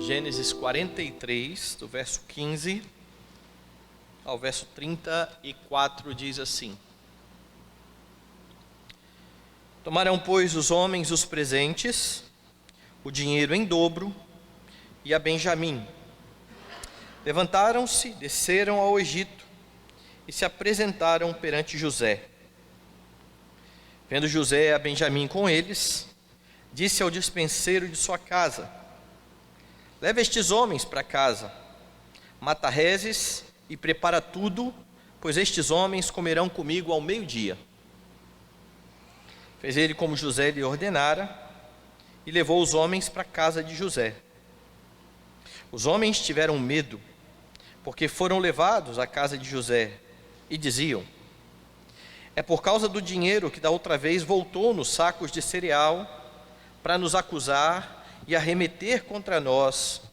Gênesis 43, do verso 15 ao verso 34, diz assim: Tomaram, pois, os homens os presentes, o dinheiro em dobro, e a Benjamim. Levantaram-se, desceram ao Egito, e se apresentaram perante José. Vendo José a Benjamim com eles, disse ao despenseiro de sua casa: Leva estes homens para casa, mata reses e prepara tudo, pois estes homens comerão comigo ao meio-dia. Fez ele como José lhe ordenara, e levou os homens para a casa de José. Os homens tiveram medo, porque foram levados à casa de José, e diziam: É por causa do dinheiro que da outra vez voltou nos sacos de cereal, para nos acusar e arremeter contra nós,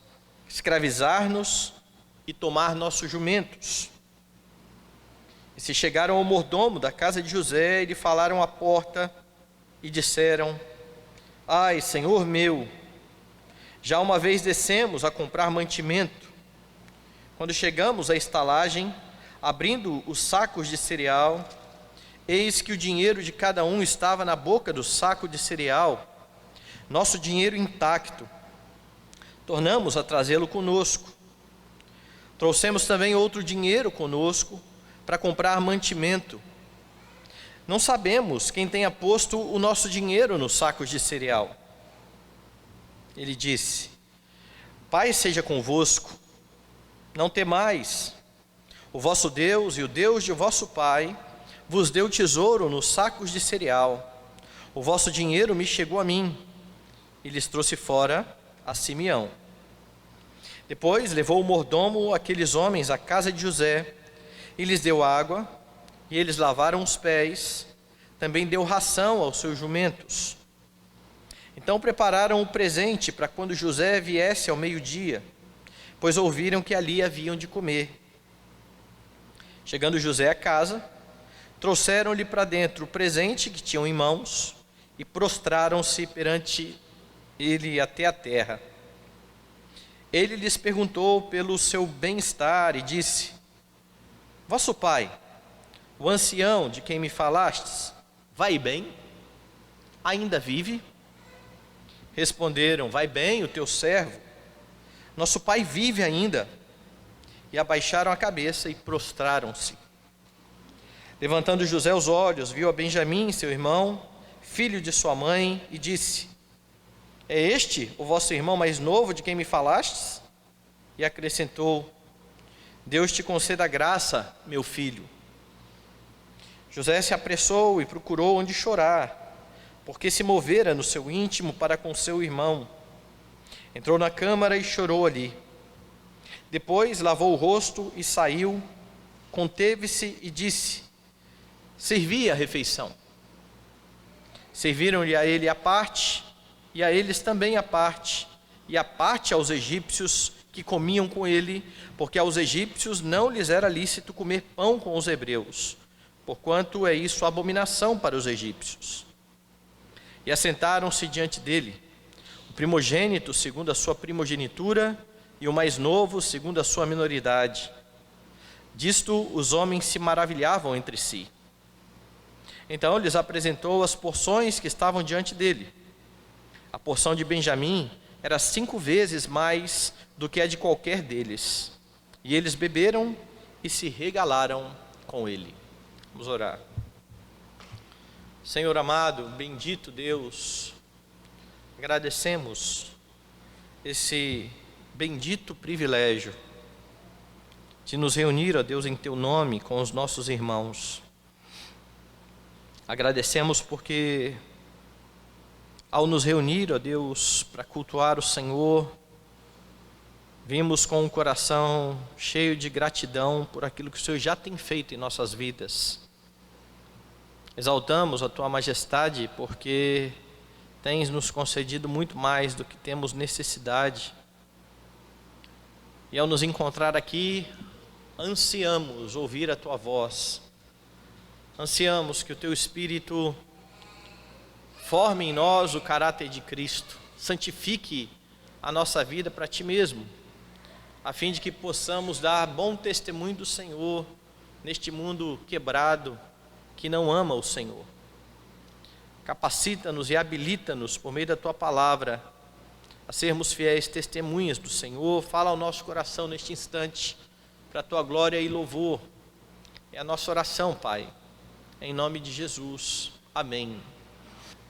escravizar-nos e tomar nossos jumentos. E se chegaram ao mordomo da casa de José e lhe falaram à porta, e disseram: Ai, senhor meu, já uma vez descemos a comprar mantimento. Quando chegamos à estalagem, abrindo os sacos de cereal, eis que o dinheiro de cada um estava na boca do saco de cereal, nosso dinheiro intacto. Tornamos a trazê-lo conosco. Trouxemos também outro dinheiro conosco para comprar mantimento. Não sabemos quem tenha posto o nosso dinheiro nos sacos de cereal. Ele disse: Pai seja convosco, não temais. O vosso Deus e o Deus de vosso pai vos deu tesouro nos sacos de cereal. O vosso dinheiro me chegou a mim. E lhes trouxe fora a Simeão. Depois levou o mordomo aqueles homens à casa de José, e lhes deu água, e eles lavaram os pés. Também deu ração aos seus jumentos. Então prepararam o presente para quando José viesse ao meio-dia, pois ouviram que ali haviam de comer. Chegando José à casa, trouxeram-lhe para dentro o presente que tinham em mãos, e prostraram-se perante ele até a terra. Ele lhes perguntou pelo seu bem-estar e disse: Vosso pai, o ancião de quem me falastes, vai bem? Ainda vive? Responderam: Vai bem o teu servo. Nosso pai vive ainda. E abaixaram a cabeça e prostraram-se. Levantando José os olhos, viu a Benjamim, seu irmão, filho de sua mãe, e disse: É este o vosso irmão mais novo de quem me falastes? E acrescentou: Deus te conceda graça, meu filho. José se apressou e procurou onde chorar, porque se movera no seu íntimo para com seu irmão. Entrou na câmara e chorou ali. Depois lavou o rosto e saiu, conteve-se e disse: Servi a refeição. Serviram-lhe a ele a parte, e a eles também a parte, e a parte aos egípcios que comiam com ele, porque aos egípcios não lhes era lícito comer pão com os hebreus, porquanto é isso abominação para os egípcios. E assentaram-se diante dele, o primogênito segundo a sua primogenitura, e o mais novo segundo a sua minoridade. Disto os homens se maravilhavam entre si. Então lhes apresentou as porções que estavam diante dele. A porção de Benjamim era 5 vezes mais do que a de qualquer deles. E eles beberam e se regalaram com ele. Vamos orar. Senhor amado, bendito Deus, agradecemos esse bendito privilégio de nos reunir, ó Deus, em Teu nome com os nossos irmãos. Agradecemos porque ao nos reunir, ó Deus, para cultuar o Senhor, vimos com um coração cheio de gratidão por aquilo que o Senhor já tem feito em nossas vidas. Exaltamos a Tua majestade porque tens nos concedido muito mais do que temos necessidade. E ao nos encontrar aqui, ansiamos ouvir a Tua voz. Ansiamos que o Teu Espírito forme em nós o caráter de Cristo, santifique a nossa vida para Ti mesmo, a fim de que possamos dar bom testemunho do Senhor neste mundo quebrado que não ama o Senhor. Capacita-nos e habilita-nos por meio da Tua palavra a sermos fiéis testemunhas do Senhor. Fala ao nosso coração neste instante, para a Tua glória e louvor. É a nossa oração, Pai, em nome de Jesus. Amém.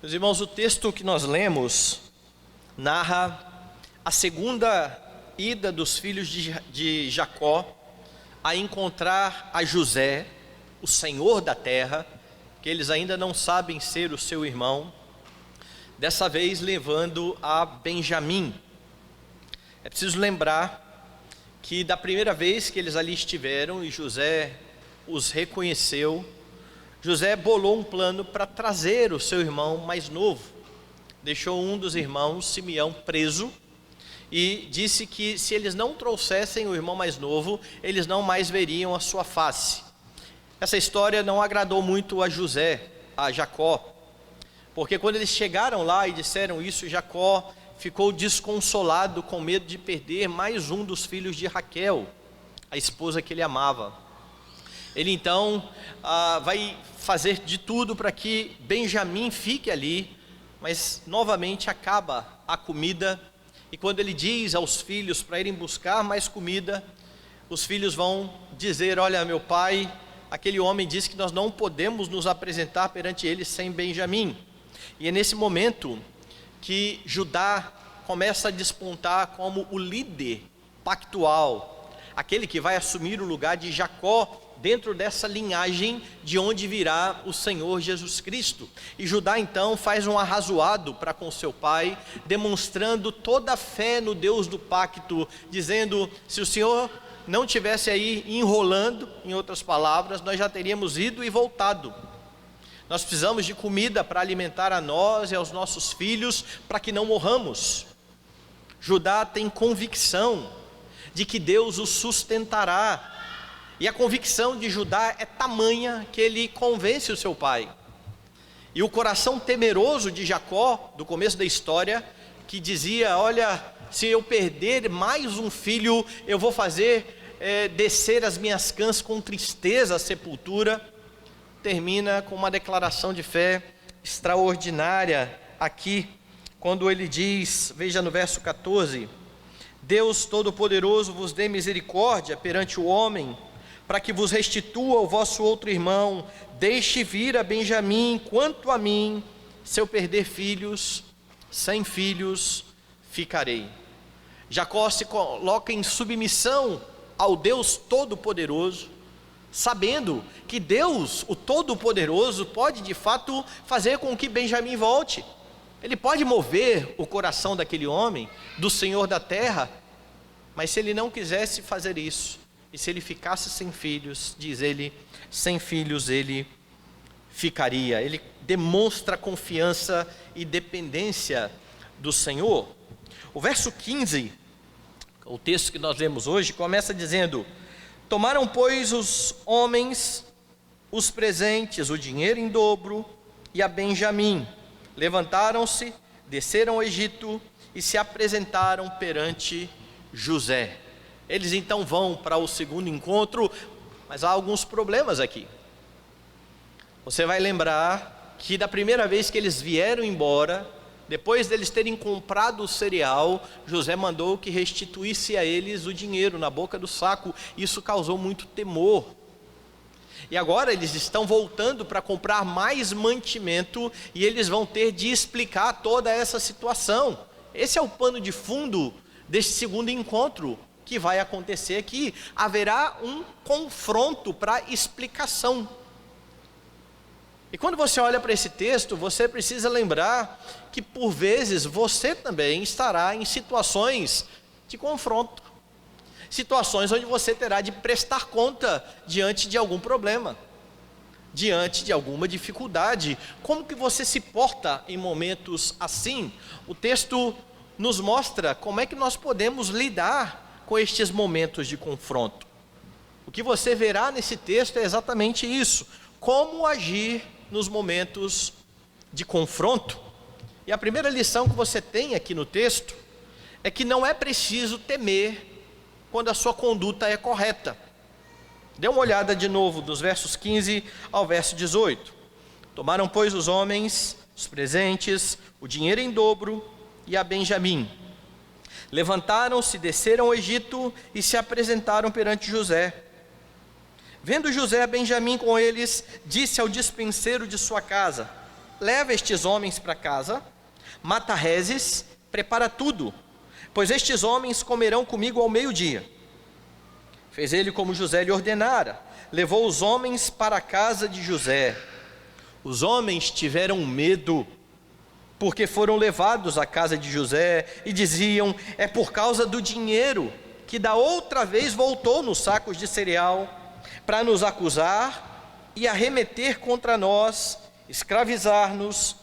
Meus irmãos, o texto que nós lemos narra a segunda ida dos filhos de Jacó a encontrar a José, o Senhor da terra, que eles ainda não sabem ser o seu irmão, dessa vez levando a Benjamim. É preciso lembrar que da primeira vez que eles ali estiveram e José os reconheceu, José bolou um plano para trazer o seu irmão mais novo. Deixou um dos irmãos, Simeão, preso e disse que se eles não trouxessem o irmão mais novo, eles não mais veriam a sua face. Essa história não agradou muito a Jacó, porque quando eles chegaram lá e disseram isso, Jacó ficou desconsolado com medo de perder mais um dos filhos de Raquel, a esposa que ele amava. Ele então vai fazer de tudo para que Benjamim fique ali, mas novamente acaba a comida, e quando ele diz aos filhos para irem buscar mais comida, os filhos vão dizer: olha, meu pai, aquele homem disse que nós não podemos nos apresentar perante ele sem Benjamim. E é nesse momento que Judá começa a despontar como o líder pactual, aquele que vai assumir o lugar de Jacó dentro dessa linhagem de onde virá o Senhor Jesus Cristo. E Judá então faz um arrazoado para com seu pai, demonstrando toda a fé no Deus do pacto, dizendo: se o Senhor não tivesse aí enrolando, em outras palavras, nós já teríamos ido e voltado. Nós precisamos de comida para alimentar a nós e aos nossos filhos, para que não morramos. Judá tem convicção de que Deus o sustentará, e a convicção de Judá é tamanha que ele convence o seu pai. E o coração temeroso de Jacó, do começo da história, que dizia: olha, se eu perder mais um filho, eu vou fazer descer as minhas cãs com tristeza à sepultura, termina com uma declaração de fé extraordinária aqui, quando ele diz, veja no verso 14: Deus Todo-Poderoso vos dê misericórdia perante o homem, para que vos restitua o vosso outro irmão, deixe vir a Benjamim. Quanto a mim, se eu perder filhos, sem filhos ficarei. Jacó se coloca em submissão ao Deus Todo-Poderoso, sabendo que Deus, o Todo-Poderoso, pode de fato fazer com que Benjamim volte. Ele pode mover o coração daquele homem, do Senhor da terra, mas se ele não quisesse fazer isso, e se ele ficasse sem filhos, diz ele, sem filhos ele ficaria. Ele demonstra confiança e dependência do Senhor. O verso 15, o texto que nós lemos hoje, começa dizendo: tomaram, pois, os homens os presentes, o dinheiro em dobro, e a Benjamim. Levantaram-se, desceram ao Egito e se apresentaram perante José. Eles então vão para o segundo encontro, mas há alguns problemas aqui. Você vai lembrar que da primeira vez que eles vieram embora, depois deles terem comprado o cereal, José mandou que restituísse a eles o dinheiro na boca do saco. Isso causou muito temor. E agora eles estão voltando para comprar mais mantimento, e eles vão ter de explicar toda essa situação. Esse é o pano de fundo deste segundo encontro que vai acontecer aqui. Haverá um confronto para explicação. E quando você olha para esse texto, você precisa lembrar que por vezes você também estará em situações de confronto, situações onde você terá de prestar conta diante de algum problema, diante de alguma dificuldade. Como que você se porta em momentos assim? O texto nos mostra como é que nós podemos lidar com estes momentos de confronto. O que você verá nesse texto é exatamente isso: como agir nos momentos de confronto. E a primeira lição que você tem aqui no texto é que não é preciso temer quando a sua conduta é correta. Dê uma olhada de novo dos versos 15 ao verso 18. Tomaram, pois, os homens os presentes, o dinheiro em dobro e a Benjamim. Levantaram-se, desceram ao Egito e se apresentaram perante José. Vendo José a Benjamim com eles, disse ao dispenseiro de sua casa: leva estes homens para casa, mata reses, prepara tudo, pois estes homens comerão comigo ao meio-dia. Fez ele como José lhe ordenara, levou os homens para a casa de José. Os homens tiveram medo, porque foram levados à casa de José e diziam: é por causa do dinheiro que da outra vez voltou nos sacos de cereal, para nos acusar e arremeter contra nós, escravizar-nos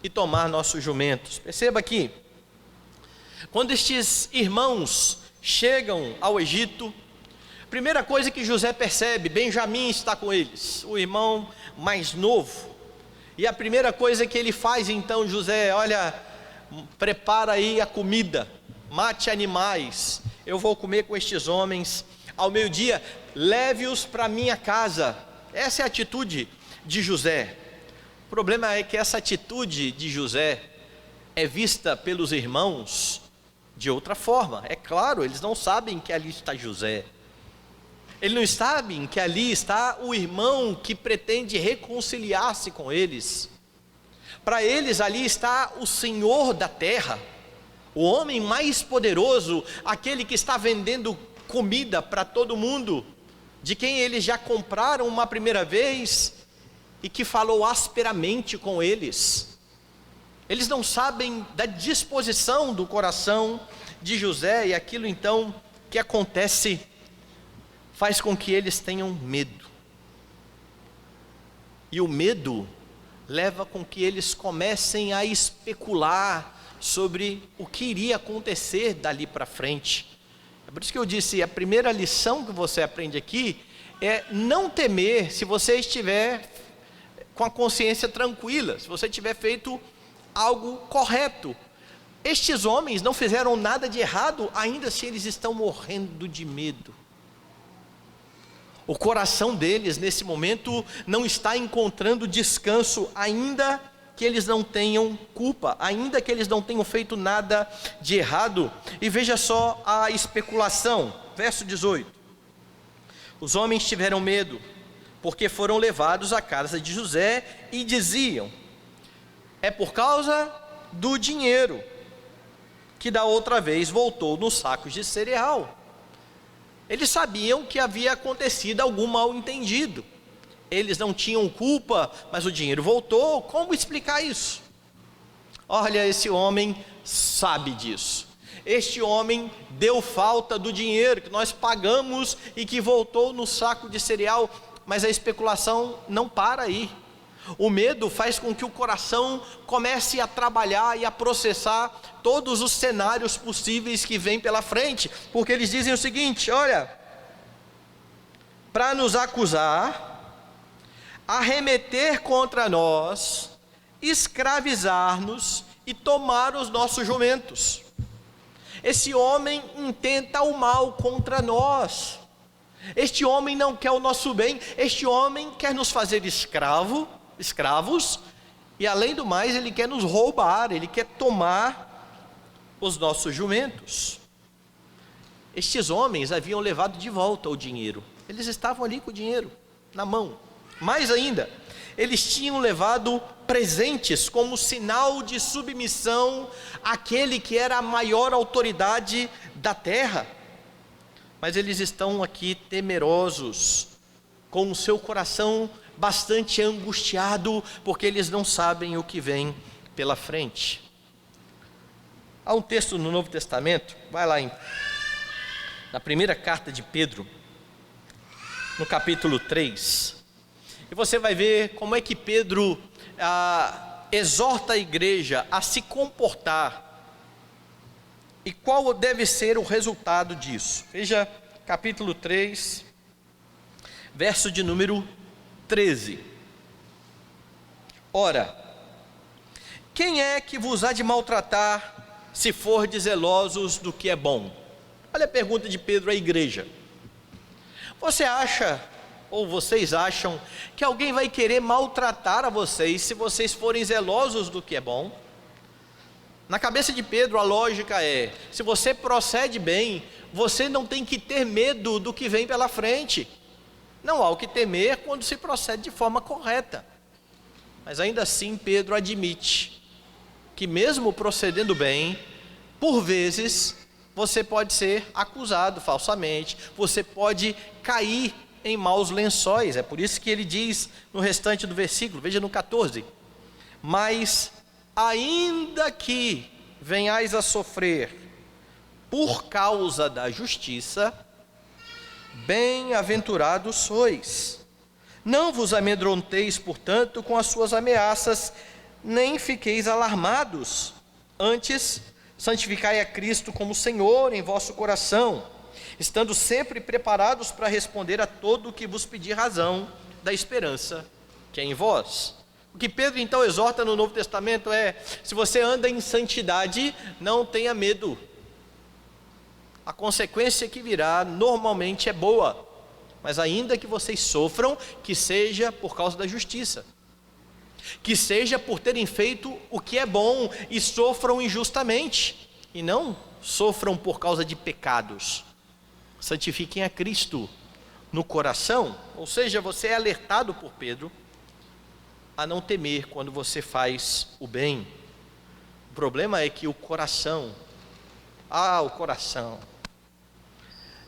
e tomar nossos jumentos. Perceba aqui, quando estes irmãos chegam ao Egito, a primeira coisa que José percebe, Benjamim está com eles, o irmão mais novo. E a primeira coisa que ele faz então, José, olha, prepara aí a comida, mate animais, eu vou comer com estes homens ao meio-dia, leve-os para minha casa. Essa é a atitude de José. O problema é que essa atitude de José é vista pelos irmãos de outra forma. É claro, eles não sabem que ali está José. Eles não sabem que ali está o irmão que pretende reconciliar-se com eles. Para eles ali está o Senhor da terra, o homem mais poderoso, aquele que está vendendo comida para todo mundo, de quem eles já compraram uma primeira vez e que falou asperamente com eles. Eles não sabem da disposição do coração de José, e aquilo então que acontece faz com que eles tenham medo. E o medo leva com que eles comecem a especular sobre o que iria acontecer dali para frente. É por isso que eu disse, a primeira lição que você aprende aqui é não temer se você estiver com a consciência tranquila, se você tiver feito algo correto. Estes homens não fizeram nada de errado, ainda se eles estão morrendo de medo. O coração deles nesse momento não está encontrando descanso, ainda que eles não tenham culpa, ainda que eles não tenham feito nada de errado. E veja só a especulação, verso 18. Os homens tiveram medo, porque foram levados à casa de José e diziam: é por causa do dinheiro que da outra vez voltou nos sacos de cereal. Eles sabiam que havia acontecido algum mal entendido. Eles não tinham culpa, mas o dinheiro voltou. Como explicar isso? Olha, esse homem sabe disso. Este homem deu falta do dinheiro que nós pagamos e que voltou no saco de cereal. Mas a especulação não para aí. O medo faz com que o coração comece a trabalhar e a processar todos os cenários possíveis que vêm pela frente, porque eles dizem o seguinte: olha, para nos acusar, arremeter contra nós, escravizar-nos e tomar os nossos jumentos. Esse homem intenta o mal contra nós. Este homem não quer o nosso bem. Este homem quer nos fazer escravos, e além do mais ele quer nos roubar, ele quer tomar os nossos jumentos. Estes homens haviam levado de volta o dinheiro, eles estavam ali com o dinheiro na mão. Mais ainda, eles tinham levado presentes como sinal de submissão àquele que era a maior autoridade da terra. Mas eles estão aqui temerosos, com o seu coração bastante angustiado, porque eles não sabem o que vem pela frente. Há um texto no Novo Testamento, vai lá na primeira carta de Pedro, no capítulo 3, e você vai ver como é que Pedro exorta a igreja a se comportar, e qual deve ser o resultado disso. Veja, capítulo 3, verso de número 13. Ora, quem é que vos há de maltratar se fordes zelosos do que é bom? Olha a pergunta de Pedro à igreja. Você acha, ou vocês acham, que alguém vai querer maltratar a vocês se vocês forem zelosos do que é bom? Na cabeça de Pedro a lógica é, se você procede bem, você não tem que ter medo do que vem pela frente. Não há o que temer quando se procede de forma correta. Mas ainda assim Pedro admite que mesmo procedendo bem, por vezes você pode ser acusado falsamente, você pode cair em maus lençóis. É por isso que ele diz no restante do versículo, veja no 14: mas ainda que venhais a sofrer por causa da justiça, bem-aventurados sois. Não vos amedronteis, portanto, com as suas ameaças, nem fiqueis alarmados. Antes, santificai a Cristo como Senhor em vosso coração, estando sempre preparados para responder a todo o que vos pedir razão da esperança que é em vós. O que Pedro então exorta no Novo Testamento é: se você anda em santidade, não tenha medo. A consequência que virá normalmente é boa, mas ainda que vocês sofram, que seja por causa da justiça, que seja por terem feito o que é bom e sofram injustamente, e não sofram por causa de pecados. Santifiquem a Cristo no coração, ou seja, você é alertado por Pedro a não temer quando você faz o bem. O problema é que o coração,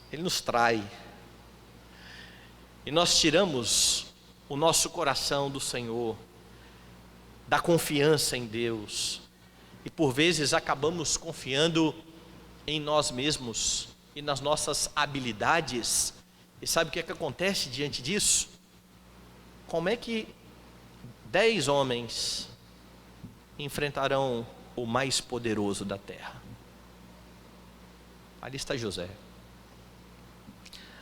ele nos trai, e nós tiramos o nosso coração do Senhor, da confiança em Deus, e por vezes acabamos confiando em nós mesmos e nas nossas habilidades. E sabe o que é que acontece diante disso? Como é que 10 homens enfrentarão o mais poderoso da terra? Ali está José.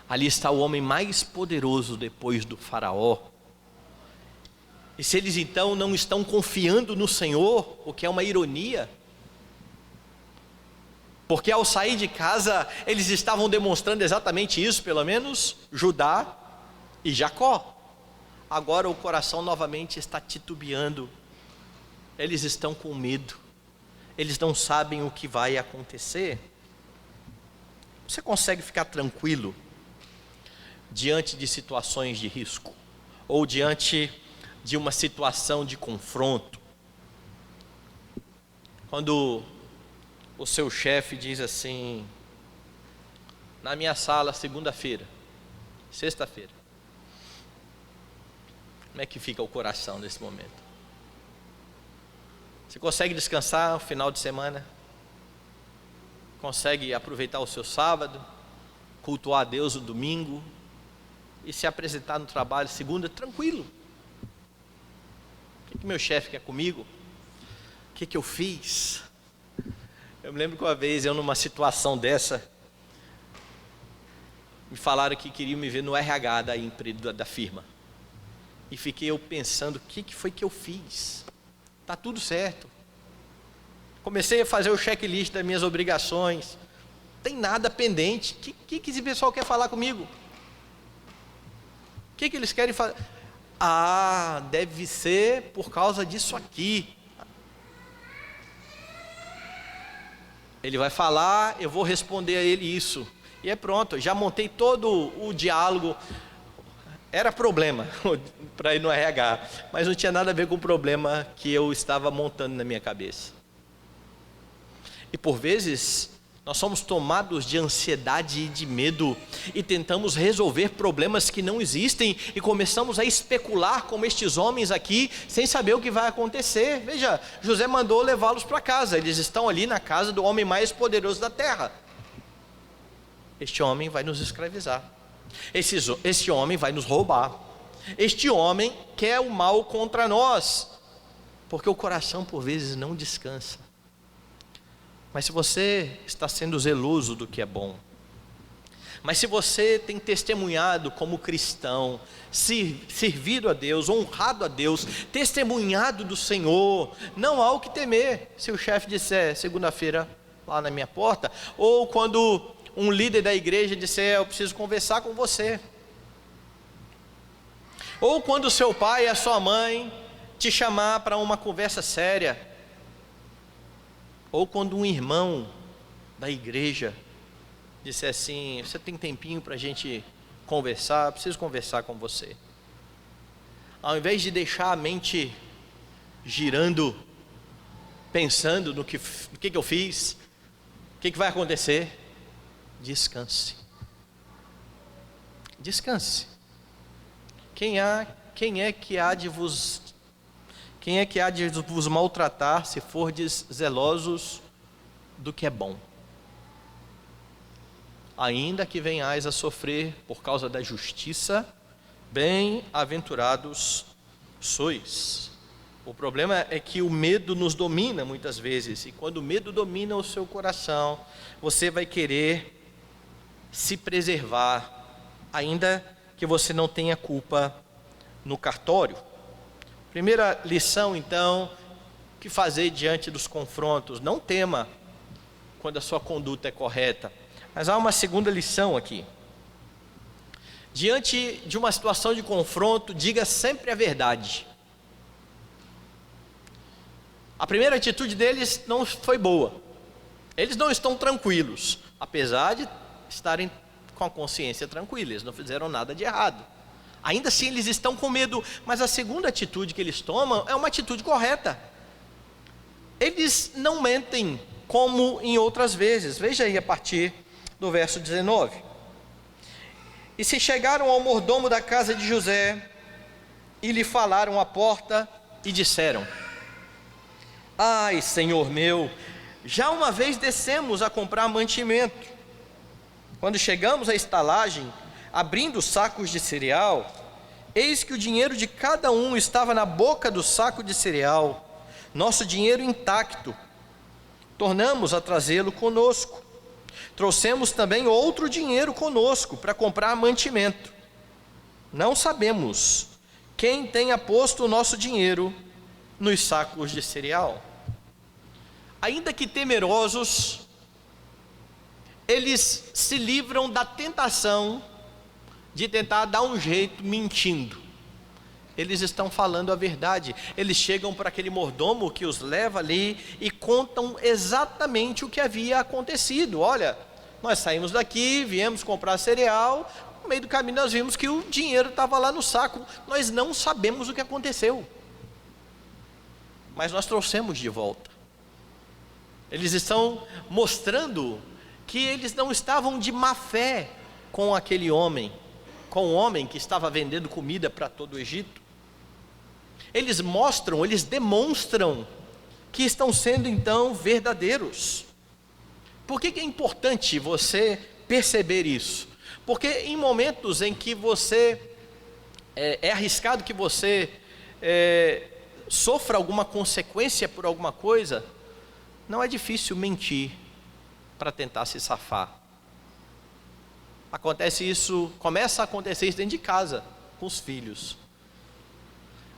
Ali está o homem mais poderoso depois do faraó. E se eles então não estão confiando no Senhor, o que é uma ironia, porque ao sair de casa eles estavam demonstrando exatamente isso, pelo menos Judá e Jacó. Agora o coração novamente está titubeando, eles estão com medo, eles não sabem o que vai acontecer. Você consegue ficar tranquilo diante de situações de risco, ou diante de uma situação de confronto? Quando o seu chefe diz assim: na minha sala, segunda-feira, sexta-feira, como é que fica o coração nesse momento? Você consegue descansar no final de semana? Consegue aproveitar o seu sábado, cultuar a Deus no domingo e se apresentar no trabalho segunda, tranquilo? O que meu chefe quer comigo? O que eu fiz? Eu me lembro que uma vez eu, numa situação dessa, me falaram que queriam me ver no RH da firma, e fiquei eu pensando: o que foi que eu fiz? Está tudo certo. Comecei a fazer o checklist das minhas obrigações, não tem nada pendente. O que esse pessoal quer falar comigo? O que eles querem fazer? Deve ser por causa disso aqui. Ele vai falar, eu vou responder a ele isso, e é pronto. Já montei todo o diálogo. Era problema para ir no RH, mas não tinha nada a ver com o problema que eu estava montando na minha cabeça. E por vezes nós somos tomados de ansiedade e de medo, e tentamos resolver problemas que não existem, e começamos a especular como estes homens aqui, sem saber o que vai acontecer. Veja, José mandou levá-los para casa, eles estão ali na casa do homem mais poderoso da terra. Este homem vai nos escravizar, este homem vai nos roubar, este homem quer o mal contra nós, porque o coração por vezes não descansa. Mas se você está sendo zeloso do que é bom, Mas se você tem testemunhado como cristão, servido a Deus, honrado a Deus, testemunhado do Senhor, não há o que temer se o chefe disser segunda-feira lá na minha porta, ou quando um líder da igreja disser eu preciso conversar com você, ou quando o seu pai e a sua mãe te chamar para uma conversa séria, ou quando um irmão da igreja disser assim, você tem tempinho para a gente conversar, preciso conversar com você. Ao invés de deixar a mente girando, pensando no que eu fiz, o que vai acontecer, descanse. Descanse. Quem é que há de vos maltratar se fordes zelosos do que é bom? Ainda que venhais a sofrer por causa da justiça, bem-aventurados sois. O problema é que o medo nos domina muitas vezes, e quando o medo domina o seu coração, você vai querer se preservar, ainda que você não tenha culpa no cartório. Primeira lição, então, que fazer diante dos confrontos? Não tema quando a sua conduta é correta. Mas há uma segunda lição aqui. Diante de uma situação de confronto, diga sempre a verdade. A primeira atitude deles não foi boa. Eles não estão tranquilos, apesar de estarem com a consciência tranquila, eles não fizeram nada de errado. Ainda assim eles estão com medo, mas a segunda atitude que eles tomam é uma atitude correta. Eles não mentem como em outras vezes. Veja aí a partir do verso 19. E se chegaram ao mordomo da casa de José, e lhe falaram à porta, e disseram: ai, senhor meu, já uma vez descemos a comprar mantimento. Quando chegamos à estalagem, abrindo os sacos de cereal, eis que o dinheiro de cada um estava na boca do saco de cereal, nosso dinheiro intacto. Tornamos a trazê-lo conosco. Trouxemos também outro dinheiro conosco para comprar mantimento. Não sabemos quem tenha posto o nosso dinheiro nos sacos de cereal. Ainda que temerosos, eles se livram da tentação de tentar dar um jeito mentindo. Eles estão falando a verdade. Eles chegam para aquele mordomo que os leva ali e contam exatamente o que havia acontecido. Olha, nós saímos daqui, viemos comprar cereal, no meio do caminho nós vimos que o dinheiro estava lá no saco. Nós não sabemos o que aconteceu, mas nós trouxemos de volta. Eles estão mostrando que eles não estavam de má fé com aquele homem, com o homem que estava vendendo comida para todo o Egito. Eles demonstram que estão sendo então verdadeiros. Por que é importante você perceber isso? Porque em momentos em que você é arriscado que você sofra alguma consequência por alguma coisa, não é difícil mentir para tentar se safar. Começa a acontecer isso dentro de casa, com os filhos.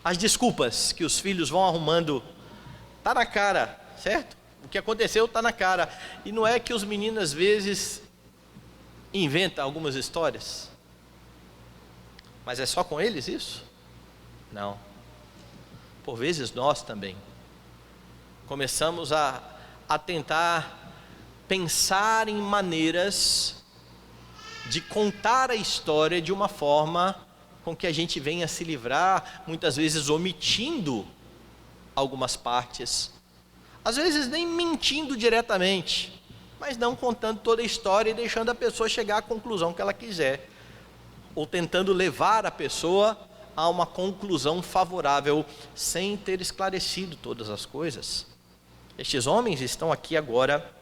As desculpas que os filhos vão arrumando, está na cara, certo? O que aconteceu está na cara. E não é que os meninos às vezes inventam algumas histórias? Mas é só com eles isso? Não. Por vezes nós também começamos a tentar pensar em maneiras de contar a história de uma forma com que a gente venha se livrar, muitas vezes omitindo algumas partes, às vezes nem mentindo diretamente, mas não contando toda a história e deixando a pessoa chegar à conclusão que ela quiser, ou tentando levar a pessoa a uma conclusão favorável, sem ter esclarecido todas as coisas. Estes homens estão aqui agora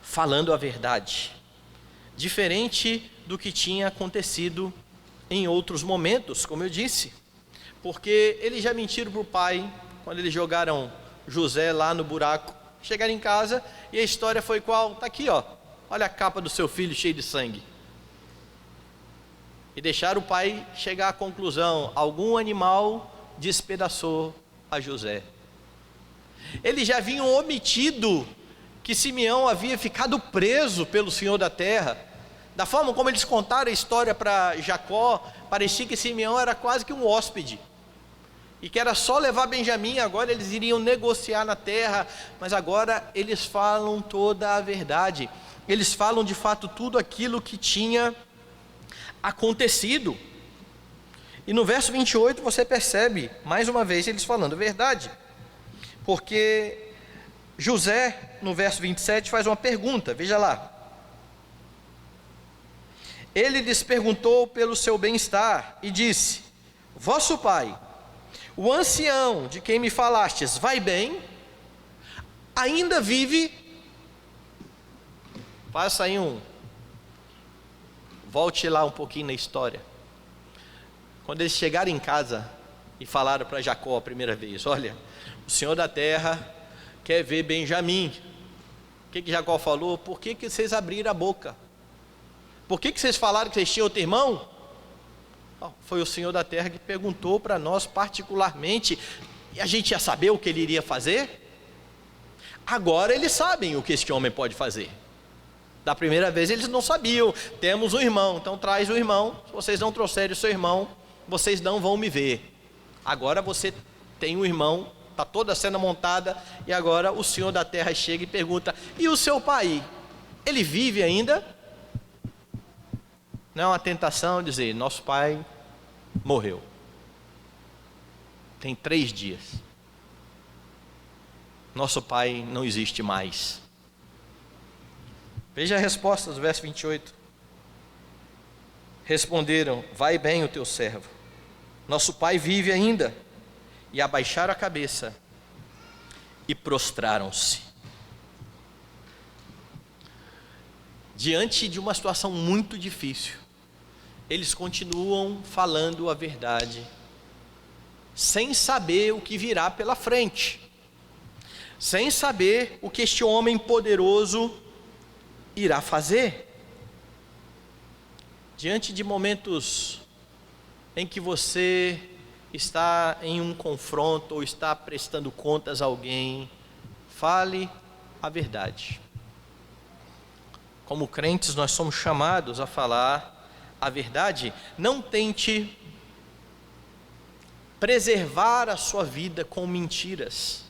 falando a verdade, diferente do que tinha acontecido em outros momentos, como eu disse, porque eles já mentiram para o pai, quando eles jogaram José lá no buraco, chegaram em casa e a história foi qual? Está aqui, ó, olha a capa do seu filho cheio de sangue. e deixaram o pai chegar à conclusão: algum animal despedaçou a José. Eles já haviam omitido que Simeão havia ficado preso pelo Senhor da terra. Da forma como eles contaram a história para Jacó, parecia que Simeão era quase que um hóspede, e que era só levar Benjamim. Agora eles iriam negociar na terra, mas agora eles falam toda a verdade. Eles falam de fato tudo aquilo que tinha acontecido. E no verso 28 você percebe, mais uma vez, eles falando a verdade. Porque José, no verso 27, faz uma pergunta, veja lá. Ele lhes perguntou pelo seu bem-estar e disse: vosso pai, o ancião de quem me falastes, vai bem? Ainda vive? Faça aí volte lá um pouquinho na história. Quando eles chegaram em casa e falaram para Jacó a primeira vez: olha, o Senhor da terra quer ver Benjamim. O que Jacó falou? Por que vocês abriram a boca? Por que vocês falaram que vocês tinham outro irmão? Foi o Senhor da terra que perguntou para nós particularmente, e a gente ia saber o que ele iria fazer? Agora eles sabem o que este homem pode fazer. Da primeira vez eles não sabiam. Temos um irmão, então traz o irmão. Se vocês não trouxerem o seu irmão, vocês não vão me ver. Agora você tem um irmão, está toda a cena montada, e agora o Senhor da terra chega e pergunta: e o seu pai? Ele vive ainda? Não é uma tentação dizer: nosso pai morreu, tem 3 dias, nosso pai não existe mais. Veja a resposta do verso 28. Responderam: vai bem o teu servo, nosso pai vive ainda. E abaixaram a cabeça e prostraram-se. Diante de uma situação muito difícil, eles continuam falando a verdade, sem saber o que virá pela frente, sem saber o que este homem poderoso irá fazer. Diante de momentos em que você está em um confronto ou está prestando contas a alguém, fale a verdade. Como crentes, nós somos chamados a falar a verdade. Não tente preservar a sua vida com mentiras.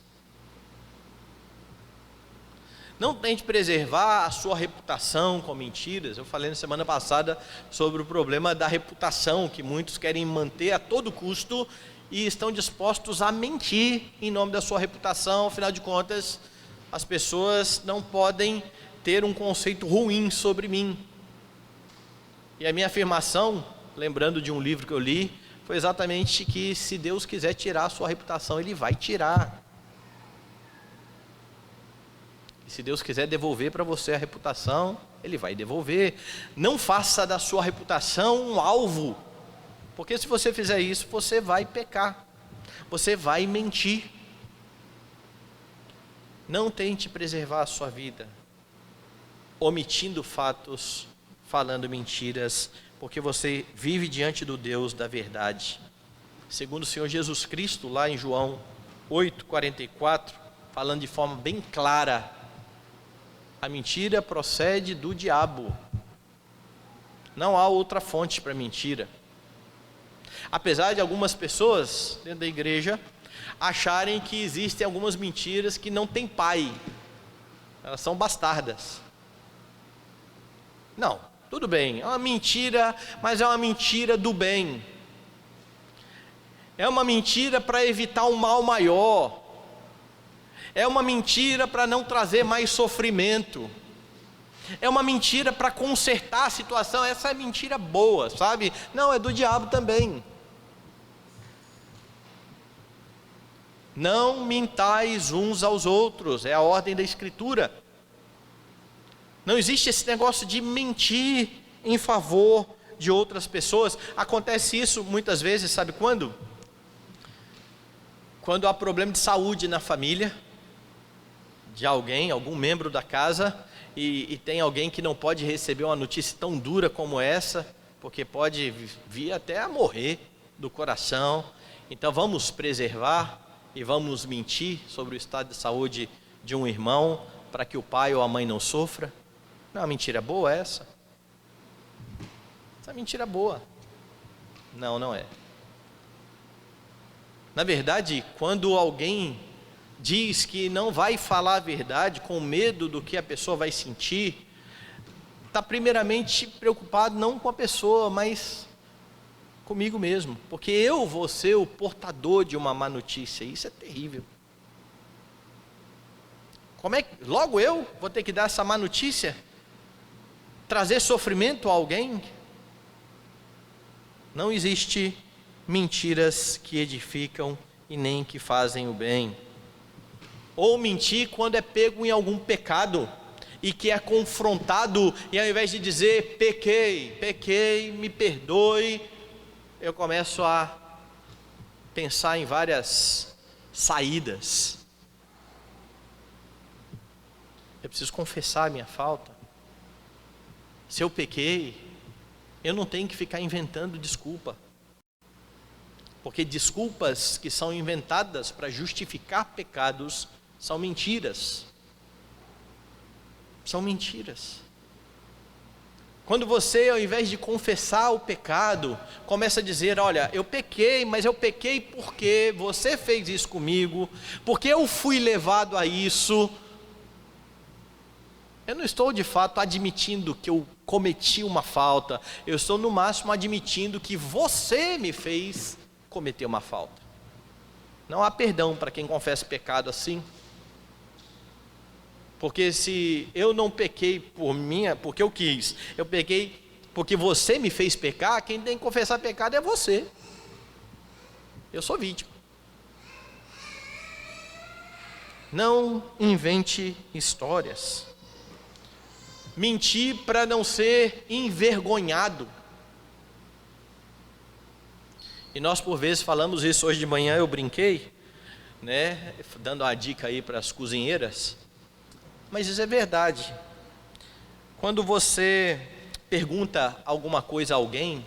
Não tente preservar a sua reputação com mentiras. Eu falei na semana passada sobre o problema da reputação, que muitos querem manter a todo custo e estão dispostos a mentir em nome da sua reputação. Afinal de contas, as pessoas não podem ter um conceito ruim sobre mim. E a minha afirmação, lembrando de um livro que eu li, foi exatamente que se Deus quiser tirar a sua reputação, Ele vai tirar. E se Deus quiser devolver para você a reputação, Ele vai devolver. Não faça da sua reputação um alvo, porque se você fizer isso, você vai pecar, você vai mentir. Não tente preservar a sua vida omitindo fatos, falando mentiras, porque você vive diante do Deus da verdade. Segundo o Senhor Jesus Cristo, lá em João 8,44, falando de forma bem clara, a mentira procede do diabo. Não há outra fonte para mentira. Apesar de algumas pessoas dentro da igreja acharem que existem algumas mentiras que não têm pai, elas são bastardas. Não, tudo bem, é uma mentira, mas é uma mentira do bem. É uma mentira para evitar um mal maior. É uma mentira para não trazer mais sofrimento. É uma mentira para consertar a situação. Essa é mentira boa, sabe? Não, é do diabo também. Não mintais uns aos outros, é a ordem da Escritura. Não existe esse negócio de mentir em favor de outras pessoas. Acontece isso muitas vezes, sabe quando? Quando há problema de saúde na família de alguém, algum membro da casa, e tem alguém que não pode receber uma notícia tão dura como essa, porque pode vir até a morrer do coração. Então vamos preservar e vamos mentir sobre o estado de saúde de um irmão para que o pai ou a mãe não sofra. Não é uma mentira boa essa? Essa é mentira boa. Não, não é. Na verdade, quando alguém diz que não vai falar a verdade com medo do que a pessoa vai sentir, está primeiramente preocupado não com a pessoa, mas comigo mesmo, porque eu vou ser o portador de uma má notícia. Isso é terrível. Logo eu vou ter que dar essa má notícia? Trazer sofrimento a alguém? Não existe mentiras que edificam e nem que fazem o bem. Ou mentir quando é pego em algum pecado e que é confrontado, e ao invés de dizer pequei, me perdoe, eu começo a pensar em várias saídas. Eu preciso confessar a minha falta. Se eu pequei, eu não tenho que ficar inventando desculpa, porque desculpas que são inventadas para justificar pecados são mentiras. São mentiras. Quando você, ao invés de confessar o pecado, começa a dizer, olha, eu pequei, mas eu pequei porque você fez isso comigo, porque eu fui levado a isso. Eu não estou de fato admitindo que eu cometi uma falta, eu estou no máximo admitindo que você me fez cometer uma falta. Não há perdão para quem confessa pecado assim. Porque se eu não pequei porque eu quis, eu pequei porque você me fez pecar, quem tem que confessar pecado é você. Eu sou vítima. Não invente histórias. Mentir para não ser envergonhado. E nós por vezes falamos isso. Hoje de manhã eu brinquei, né, dando uma dica aí para as cozinheiras. Mas isso é verdade. Quando você pergunta alguma coisa a alguém,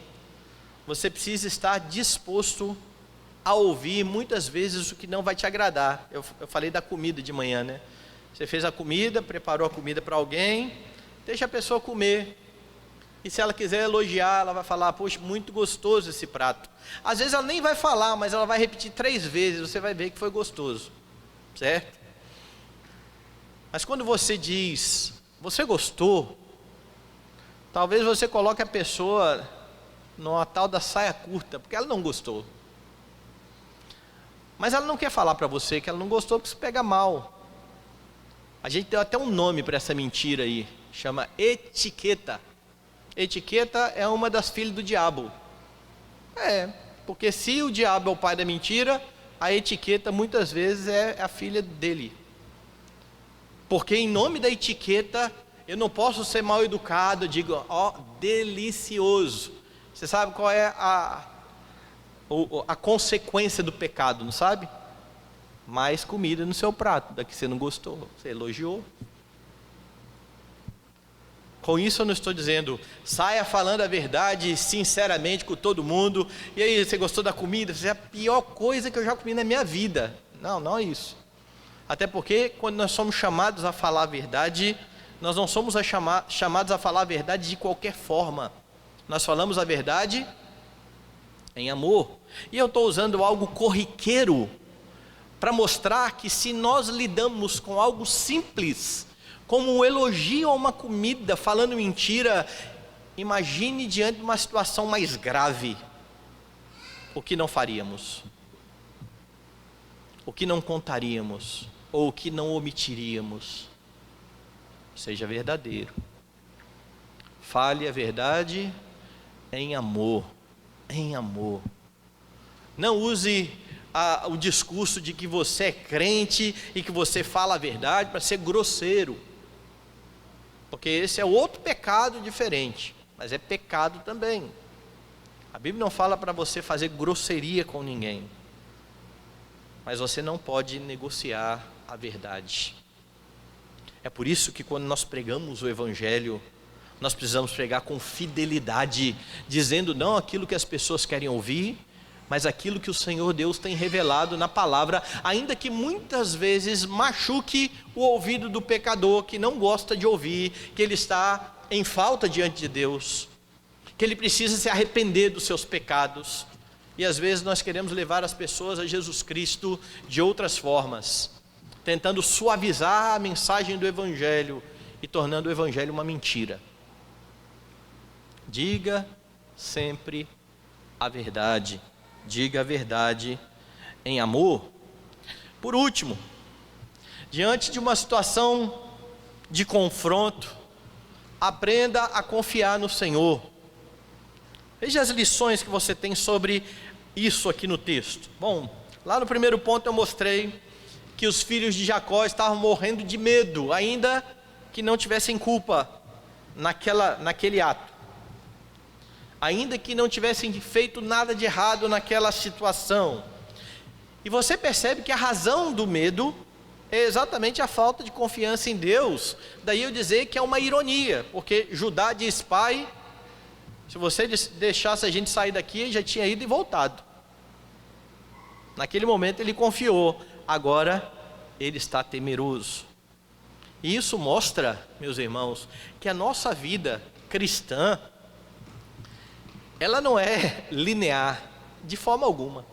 você precisa estar disposto a ouvir muitas vezes o que não vai te agradar. Eu falei da comida de manhã, né? Você fez a comida, preparou a comida para alguém, deixa a pessoa comer. E se ela quiser elogiar, ela vai falar, poxa, muito gostoso esse prato. Às vezes ela nem vai falar, mas ela vai repetir 3 vezes, você vai ver que foi gostoso, certo? Mas quando você diz, você gostou, talvez você coloque a pessoa numa tal da saia curta, porque ela não gostou. Mas ela não quer falar para você que ela não gostou, porque isso pega mal. A gente deu até um nome para essa mentira aí, chama etiqueta. Etiqueta é uma das filhas do diabo. Porque se o diabo é o pai da mentira, a etiqueta muitas vezes é a filha dele. Porque em nome da etiqueta, eu não posso ser mal educado, eu digo, delicioso. Você sabe qual é a consequência do pecado, não sabe? Mais comida no seu prato, da que você não gostou, você elogiou. Com isso eu não estou dizendo, saia falando a verdade sinceramente com todo mundo, e aí, você gostou da comida? Isso é a pior coisa que eu já comi na minha vida. Não, não é isso. Até porque quando nós somos chamados a falar a verdade, nós não somos chamados a falar a verdade de qualquer forma. Nós falamos a verdade em amor. E eu estou usando algo corriqueiro para mostrar que se nós lidamos com algo simples, como um elogio a uma comida, falando mentira, imagine diante de uma situação mais grave, o que não faríamos, o que não contaríamos, ou o que não omitiríamos. Seja verdadeiro, fale a verdade em amor, em amor. Não use o discurso de que você é crente e que você fala a verdade para ser grosseiro, porque esse é outro pecado diferente, mas é pecado também. A Bíblia não fala para você fazer grosseria com ninguém, mas você não pode negociar a verdade. É por isso que quando nós pregamos o Evangelho, nós precisamos pregar com fidelidade, dizendo não aquilo que as pessoas querem ouvir, mas aquilo que o Senhor Deus tem revelado na palavra, ainda que muitas vezes machuque o ouvido do pecador, que não gosta de ouvir, que ele está em falta diante de Deus, que ele precisa se arrepender dos seus pecados. E às vezes nós queremos levar as pessoas a Jesus Cristo de outras formas, tentando suavizar a mensagem do Evangelho e tornando o Evangelho uma mentira. Diga sempre a verdade, diga a verdade em amor. Por último, diante de uma situação de confronto, aprenda a confiar no Senhor. Veja as lições que você tem sobre isso aqui no texto. Bom, lá no primeiro ponto eu mostrei que os filhos de Jacó estavam morrendo de medo, ainda que não tivessem culpa naquele ato, ainda que não tivessem feito nada de errado naquela situação. E você percebe que a razão do medo é exatamente a falta de confiança em Deus. Daí eu dizer que é uma ironia, porque Judá diz: pai, se você deixasse a gente sair daqui, ele já tinha ido e voltado. Naquele momento ele confiou, agora ele está temeroso. E isso mostra, meus irmãos, que a nossa vida cristã, ela não é linear de forma alguma.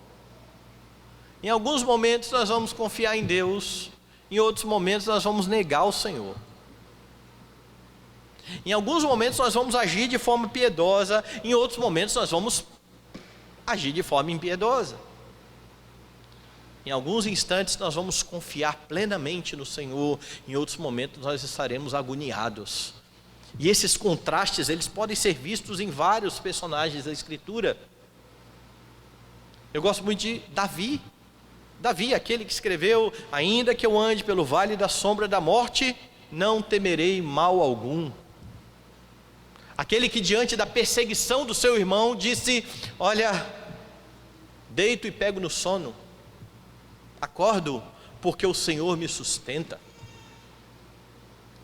Em alguns momentos nós vamos confiar em Deus, em outros momentos nós vamos negar o Senhor. Em alguns momentos nós vamos agir de forma piedosa, em outros momentos nós vamos agir de forma impiedosa. Em alguns instantes nós vamos confiar plenamente no Senhor, em outros momentos nós estaremos agoniados. E esses contrastes, eles podem ser vistos em vários personagens da Escritura. Eu gosto muito de Davi. Davi, aquele que escreveu: ainda que eu ande pelo vale da sombra da morte, não temerei mal algum. Aquele que diante da perseguição do seu irmão disse: olha, deito e pego no sono, acordo porque o Senhor me sustenta.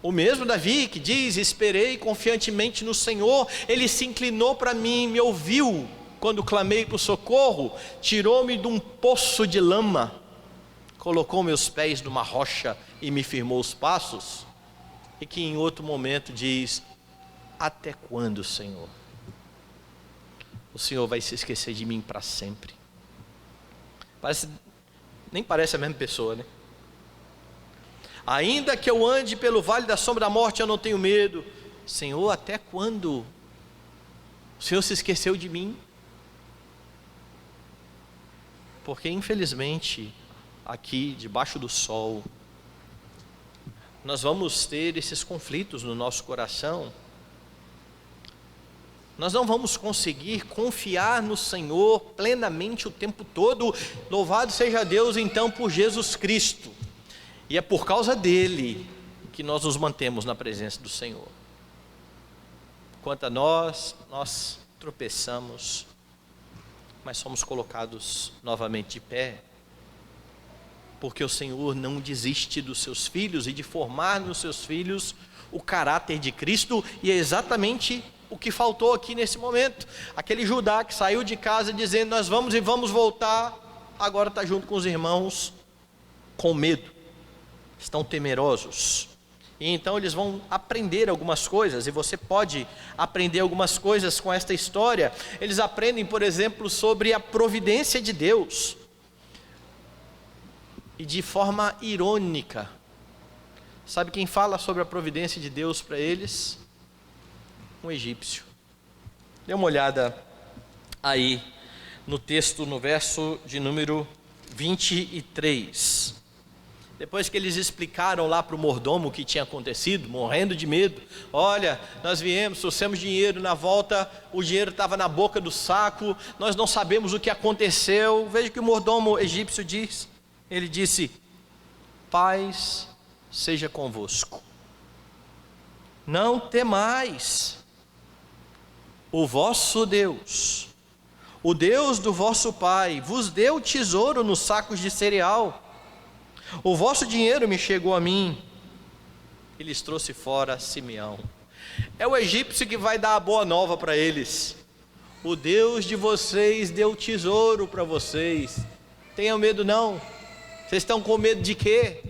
O mesmo Davi que diz: esperei confiantemente no Senhor, Ele se inclinou para mim, me ouviu quando clamei por socorro, tirou-me de um poço de lama, colocou meus pés numa rocha e me firmou os passos. E que em outro momento diz: até quando, Senhor? O Senhor vai se esquecer de mim para sempre? Nem parece a mesma pessoa, né? Ainda que eu ande pelo vale da sombra da morte, eu não tenho medo. Senhor, até quando? O Senhor se esqueceu de mim? Porque infelizmente, aqui debaixo do sol, nós vamos ter esses conflitos no nosso coração. Nós não vamos conseguir confiar no Senhor plenamente o tempo todo. Louvado seja Deus então por Jesus Cristo. E é por causa dele que nós nos mantemos na presença do Senhor. Quanto a nós tropeçamos, mas somos colocados novamente de pé, porque o Senhor não desiste dos seus filhos e de formar nos seus filhos o caráter de Cristo. E é exatamente o que faltou aqui nesse momento. Aquele Judá que saiu de casa dizendo: nós vamos e vamos voltar, agora está junto com os irmãos com medo, estão temerosos. E então eles vão aprender algumas coisas, e você pode aprender algumas coisas com esta história. Eles aprendem, por exemplo, sobre a providência de Deus, e de forma irônica. Sabe quem fala sobre a providência de Deus para eles? Um egípcio. Dê uma olhada aí no texto, no verso de número 23. Depois que eles explicaram lá para o mordomo o que tinha acontecido, morrendo de medo: olha, nós viemos, trouxemos dinheiro, na volta o dinheiro estava na boca do saco, nós não sabemos o que aconteceu. Veja o que o mordomo egípcio diz. Ele disse: paz seja convosco, não temais. O vosso Deus, o Deus do vosso pai, vos deu tesouro nos sacos de cereal. O vosso dinheiro me chegou a mim. E lhes trouxe fora Simeão. É o egípcio que vai dar a boa nova para eles. O Deus de vocês deu tesouro para vocês. Tenham medo não. Vocês estão com medo de quê?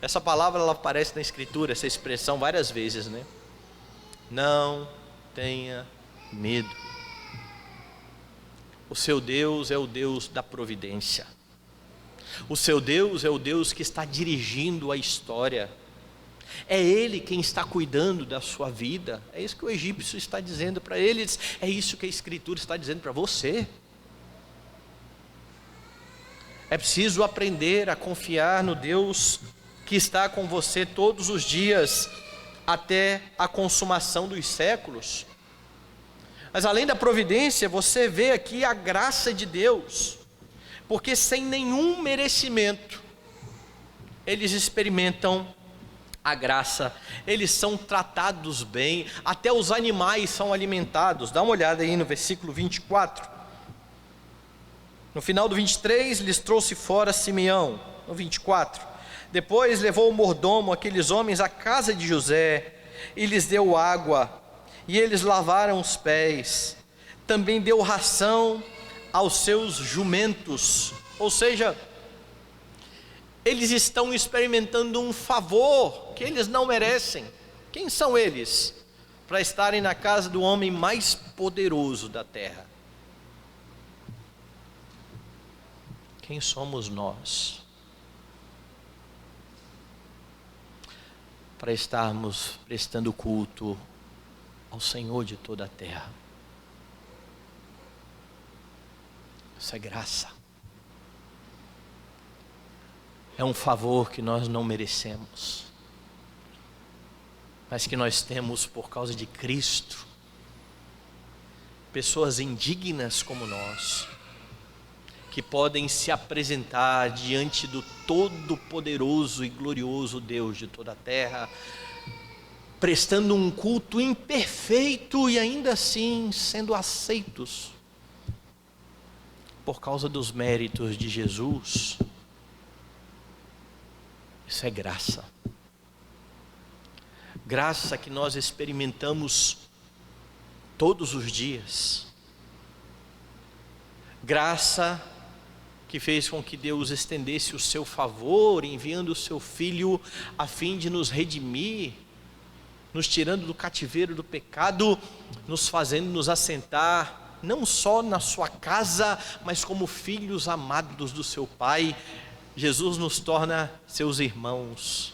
Essa palavra ela aparece na Escritura, essa expressão várias vezes, né? Não tenha medo. O seu Deus é o Deus da providência. O seu Deus é o Deus que está dirigindo a história. É Ele quem está cuidando da sua vida. É isso que o egípcio está dizendo para eles. É isso que a Escritura está dizendo para você. É preciso aprender a confiar no Deus que está com você todos os dias, até a consumação dos séculos. Mas além da providência, você vê aqui a graça de Deus, porque sem nenhum merecimento, eles experimentam a graça, eles são tratados bem, até os animais são alimentados. Dá uma olhada aí no versículo 24. No final do 23, lhes trouxe fora Simeão, no 24. Depois levou o mordomo aqueles homens à casa de José, e lhes deu água, e eles lavaram os pés. Também deu ração aos seus jumentos. Ou seja, eles estão experimentando um favor que eles não merecem. Quem são eles para estarem na casa do homem mais poderoso da terra? Quem somos nós para estarmos prestando culto ao Senhor de toda a terra? Isso é graça. É um favor que nós não merecemos, mas que nós temos por causa de Cristo. Pessoas indignas como nós, que podem se apresentar diante do todo-poderoso e glorioso Deus de toda a terra, prestando um culto imperfeito e ainda assim sendo aceitos por causa dos méritos de Jesus. Isso é graça. Graça que nós experimentamos todos os dias. Graça que fez com que Deus estendesse o seu favor, enviando o seu Filho a fim de nos redimir, nos tirando do cativeiro do pecado, nos fazendo nos assentar, não só na sua casa, mas como filhos amados do seu Pai. Jesus nos torna seus irmãos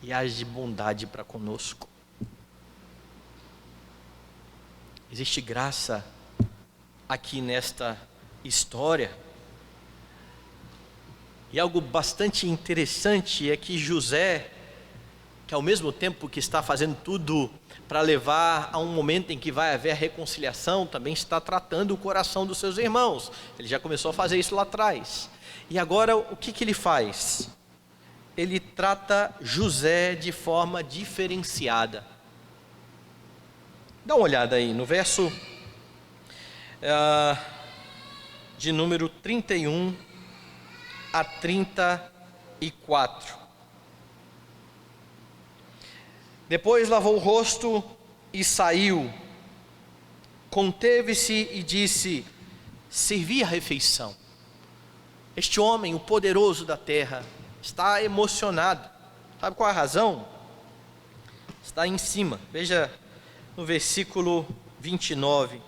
e age de bondade para conosco. Existe graça aqui nesta história. E algo bastante interessante é que José, que ao mesmo tempo que está fazendo tudo para levar a um momento em que vai haver a reconciliação, também está tratando o coração dos seus irmãos. Ele já começou a fazer isso lá atrás. E agora o que ele faz? Ele trata José de forma diferenciada. Dá uma olhada aí no verso de número 31 a 34. Depois lavou o rosto e saiu, conteve-se e disse: servi a refeição. Este homem, o poderoso da terra, está emocionado. Sabe qual é a razão? Está em cima. Veja no versículo 29.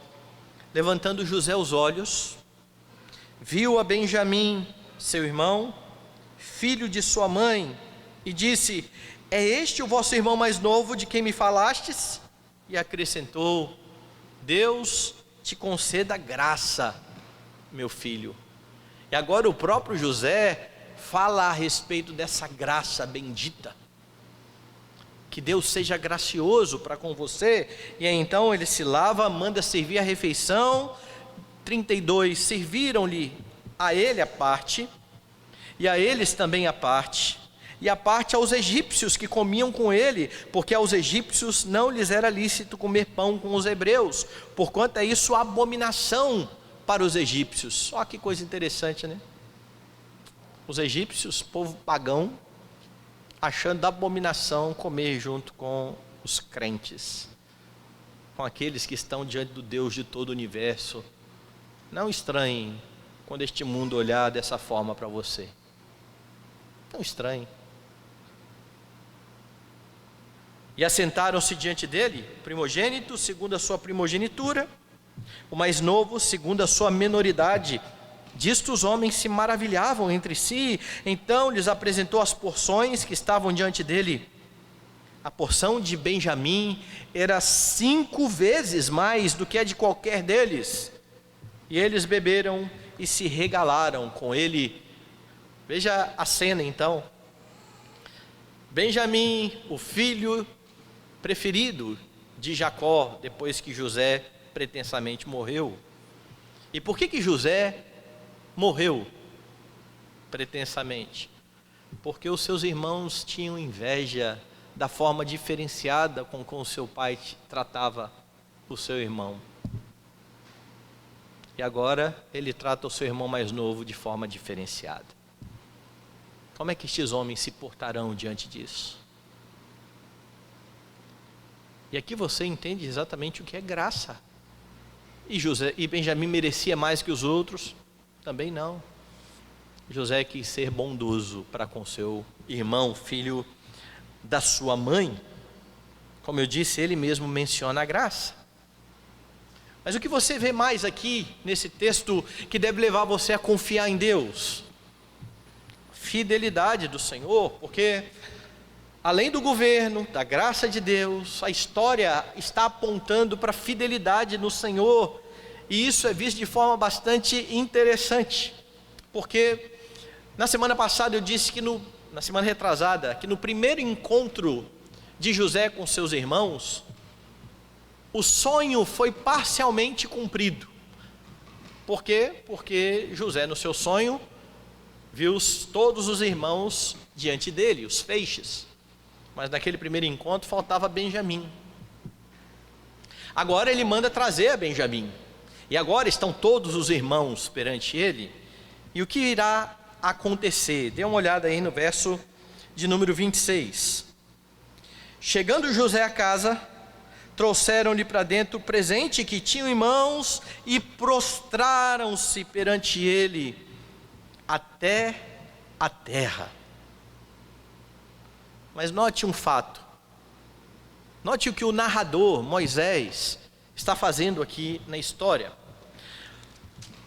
Levantando José os olhos, viu a Benjamim, seu irmão, filho de sua mãe, e disse: é este o vosso irmão mais novo de quem me falastes? E acrescentou: Deus te conceda graça, meu filho. E agora o próprio José fala a respeito dessa graça bendita. Que Deus seja gracioso para com você. E aí, então ele se lava, manda servir a refeição. 32, serviram-lhe a ele a parte, e a eles também a parte, e a parte aos egípcios que comiam com ele, porque aos egípcios não lhes era lícito comer pão com os hebreus, porquanto é isso abominação para os egípcios. Olha que coisa interessante, né? Os egípcios, povo pagão, achando abominação comer junto com os crentes, com aqueles que estão diante do Deus de todo o universo. Não estranhem quando este mundo olhar dessa forma para você. Não estranhe. E assentaram-se diante dele, o primogênito segundo a sua primogenitura, o mais novo segundo a sua menoridade. Disto os homens se maravilhavam entre si. Então lhes apresentou as porções que estavam diante dele. A porção de Benjamim era 5 vezes mais do que a de qualquer deles. E eles beberam e se regalaram com ele. Veja a cena então. Benjamim, o filho preferido de Jacó, depois que José pretensamente morreu. E por que José morreu pretensamente? Porque os seus irmãos tinham inveja da forma diferenciada com o seu pai tratava o seu irmão. E agora ele trata o seu irmão mais novo de forma diferenciada. Como é que estes homens se portarão diante disso? E aqui você entende exatamente o que é graça. E Benjamim merecia mais que os outros? Também não. José quis ser bondoso para com seu irmão, filho da sua mãe. Como eu disse, ele mesmo menciona a graça. Mas o que você vê mais aqui nesse texto que deve levar você a confiar em Deus? Fidelidade do Senhor, porque além do governo, da graça de Deus, a história está apontando para a fidelidade no Senhor. E isso é visto de forma bastante interessante, porque na semana passada eu disse que na semana retrasada, que no primeiro encontro de José com seus irmãos, o sonho foi parcialmente cumprido. Por quê? Porque José no seu sonho viu todos os irmãos diante dele, os feixes. Mas naquele primeiro encontro faltava Benjamim. Agora ele manda trazer a Benjamim. E agora estão todos os irmãos perante ele. E o que irá acontecer? Dê uma olhada aí no verso de número 26. Chegando José à casa, trouxeram-lhe para dentro o presente que tinham em mãos e prostraram-se perante ele até a terra. Mas note um fato. Note o que o narrador, Moisés, está fazendo aqui na história.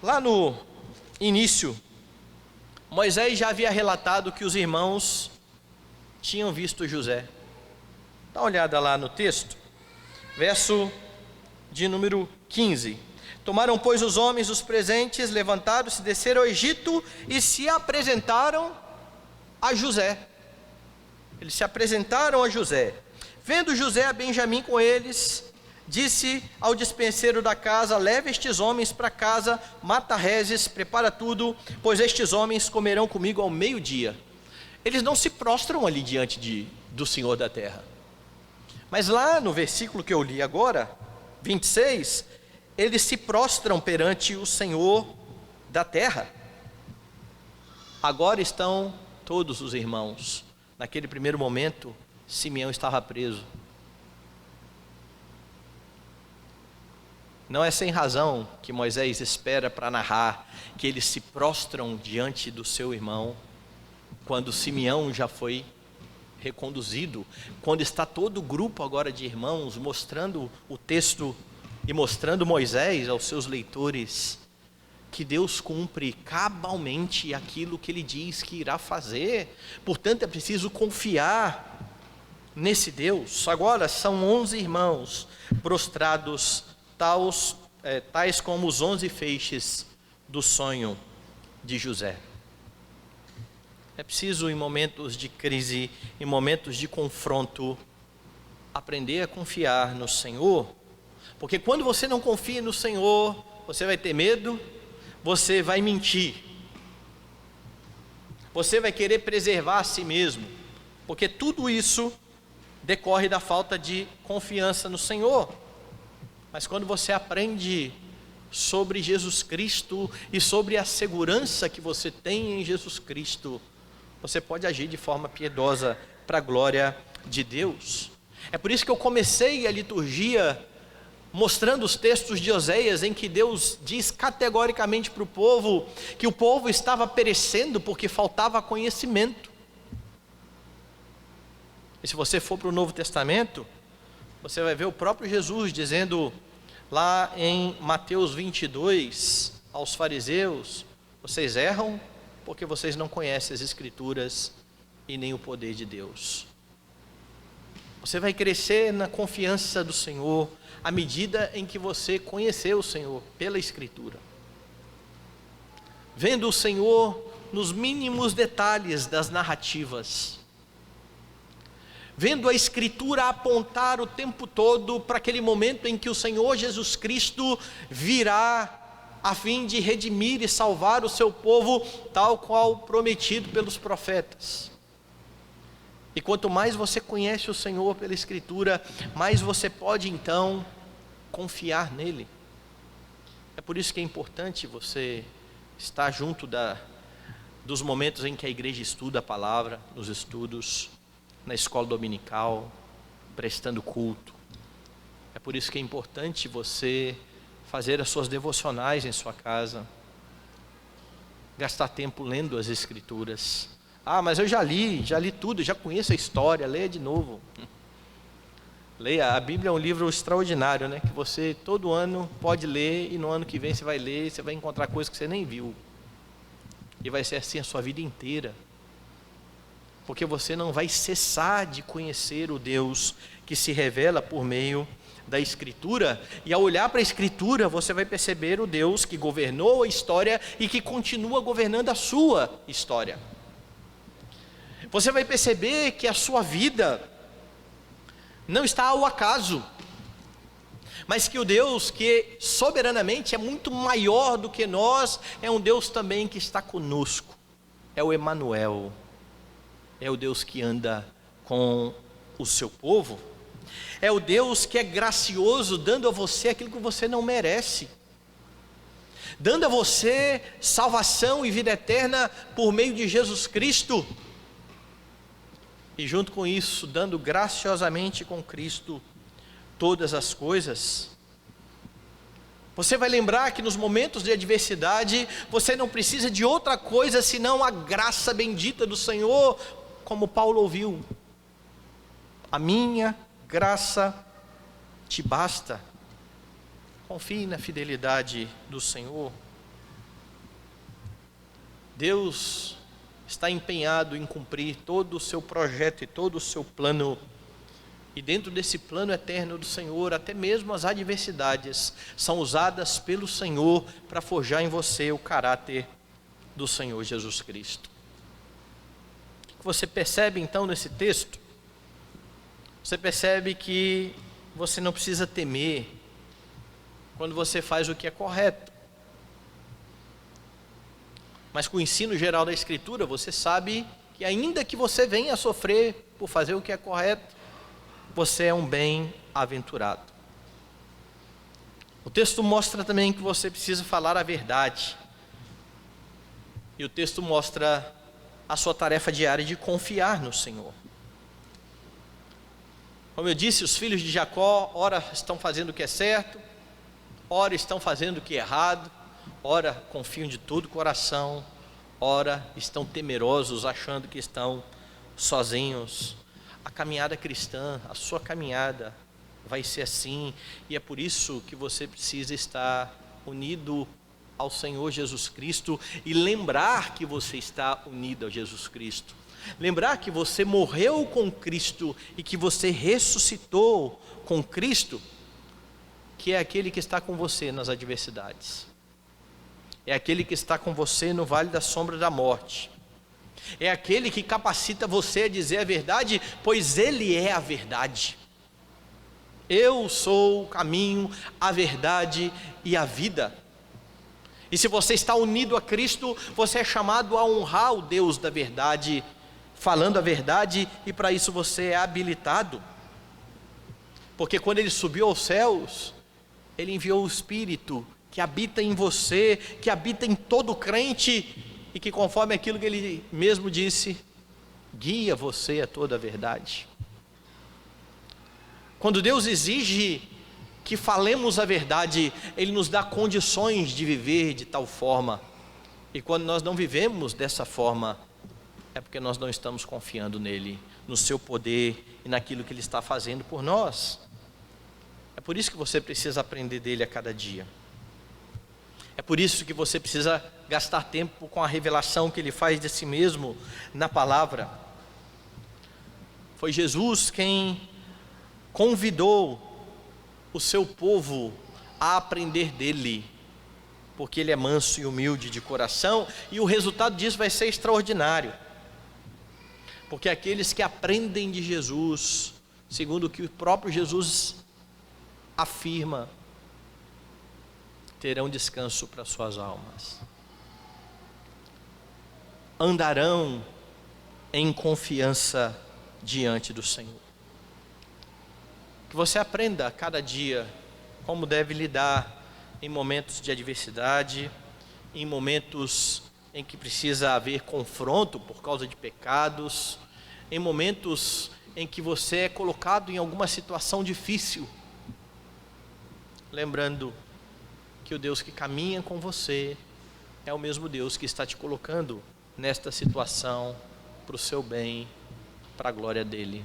Lá no início, Moisés já havia relatado que os irmãos tinham visto José. Dá uma olhada lá no texto, verso de número 15. Tomaram, pois, os homens os presentes, levantaram-se, desceram ao Egito e se apresentaram a José. Eles se apresentaram a José. Vendo José a Benjamim com eles, disse ao despenseiro da casa: leve estes homens para casa, mata reses, prepara tudo, pois estes homens comerão comigo ao meio-dia. Eles não se prostram ali diante do Senhor da terra. Mas lá no versículo que eu li agora, 26, eles se prostram perante o Senhor da terra. Agora estão todos os irmãos. Naquele primeiro momento, Simeão estava preso. Não é sem razão que Moisés espera para narrar que eles se prostram diante do seu irmão, quando Simeão já foi reconduzido, quando está todo o grupo agora de irmãos mostrando o texto e mostrando Moisés aos seus leitores, que Deus cumpre cabalmente aquilo que Ele diz que irá fazer. Portanto, é preciso confiar nesse Deus. Agora são 11 irmãos prostrados, tais como os 11 feixes do sonho de José. É preciso, em momentos de crise, em momentos de confronto, aprender a confiar no Senhor, porque quando você não confia no Senhor, você vai ter medo, você vai mentir, você vai querer preservar a si mesmo, porque tudo isso decorre da falta de confiança no Senhor. Mas quando você aprende sobre Jesus Cristo e sobre a segurança que você tem em Jesus Cristo, você pode agir de forma piedosa para a glória de Deus. É por isso que eu comecei a liturgia mostrando os textos de Oséias, em que Deus diz categoricamente para o povo que o povo estava perecendo porque faltava conhecimento. E se você for para o Novo Testamento, você vai ver o próprio Jesus dizendo lá em Mateus 22 aos fariseus: vocês erram porque vocês não conhecem as Escrituras e nem o poder de Deus. Você vai crescer na confiança do Senhor à medida em que você conhecer o Senhor pela Escritura, vendo o Senhor nos mínimos detalhes das narrativas, vendo a Escritura apontar o tempo todo para aquele momento em que o Senhor Jesus Cristo virá a fim de redimir e salvar o seu povo, tal qual prometido pelos profetas. E quanto mais você conhece o Senhor pela Escritura, mais você pode então confiar nele. É por isso que é importante você estar junto dos momentos em que a igreja estuda a palavra, nos estudos, na escola dominical, prestando culto. É por isso que é importante você fazer as suas devocionais em sua casa, gastar tempo lendo as Escrituras. Ah, mas eu já li tudo, já conheço a história, leia de novo. Leia, a Bíblia é um livro extraordinário, né? Que você todo ano pode ler, e no ano que vem você vai ler, você vai encontrar coisas que você nem viu. E vai ser assim a sua vida inteira. Porque você não vai cessar de conhecer o Deus que se revela por meio da Escritura, e ao olhar para a Escritura você vai perceber o Deus que governou a história e que continua governando a sua história. Você vai perceber que a sua vida não está ao acaso, mas que o Deus que soberanamente é muito maior do que nós, é um Deus também que está conosco, é o Emanuel, é o Deus que anda com o seu povo, é o Deus que é gracioso, dando a você aquilo que você não merece, dando a você salvação e vida eterna por meio de Jesus Cristo, e junto com isso, dando graciosamente com Cristo todas as coisas. Você vai lembrar que nos momentos de adversidade, você não precisa de outra coisa senão a graça bendita do Senhor, como Paulo ouviu: a minha graça te basta. Confie na fidelidade do Senhor. Deus está empenhado em cumprir todo o seu projeto e todo o seu plano, e dentro desse plano eterno do Senhor, até mesmo as adversidades são usadas pelo Senhor para forjar em você o caráter do Senhor Jesus Cristo. O que você percebe então nesse texto? Você percebe que você não precisa temer quando você faz o que é correto. Mas com o ensino geral da Escritura, você sabe que ainda que você venha a sofrer por fazer o que é correto, você é um bem-aventurado. O texto mostra também que você precisa falar a verdade. E o texto mostra a sua tarefa diária de confiar no Senhor. Como eu disse, os filhos de Jacó, ora estão fazendo o que é certo, ora estão fazendo o que é errado, ora confiam de todo o coração, ora estão temerosos, achando que estão sozinhos. A caminhada cristã, a sua caminhada vai ser assim, e é por isso que você precisa estar unido ao Senhor Jesus Cristo e lembrar que você está unido a Jesus Cristo. Lembrar que você morreu com Cristo e que você ressuscitou com Cristo, que é aquele que está com você nas adversidades. É aquele que está com você no vale da sombra da morte. É aquele que capacita você a dizer a verdade, pois Ele é a verdade. Eu sou o caminho, a verdade e a vida. E se você está unido a Cristo, você é chamado a honrar o Deus da verdade, falando a verdade, e para isso você é habilitado. Porque quando Ele subiu aos céus, Ele enviou o Espírito que habita em você, que habita em todo crente, e que conforme aquilo que Ele mesmo disse, guia você a toda a verdade. Quando Deus exige que falemos a verdade, Ele nos dá condições de viver de tal forma. E quando nós não vivemos dessa forma, é porque nós não estamos confiando nele, no seu poder e naquilo que Ele está fazendo por nós. É por isso que você precisa aprender dele a cada dia. É por isso que você precisa gastar tempo com a revelação que Ele faz de si mesmo na palavra. Foi Jesus quem convidou o seu povo a aprender dele, porque ele é manso e humilde de coração, e o resultado disso vai ser extraordinário. Porque aqueles que aprendem de Jesus, segundo o que o próprio Jesus afirma, terão descanso para suas almas. Andarão em confiança diante do Senhor. Que você aprenda a cada dia como deve lidar em momentos de adversidade, em momentos em que precisa haver confronto por causa de pecados, em momentos em que você é colocado em alguma situação difícil, lembrando que o Deus que caminha com você é o mesmo Deus que está te colocando nesta situação para o seu bem, para a glória dele.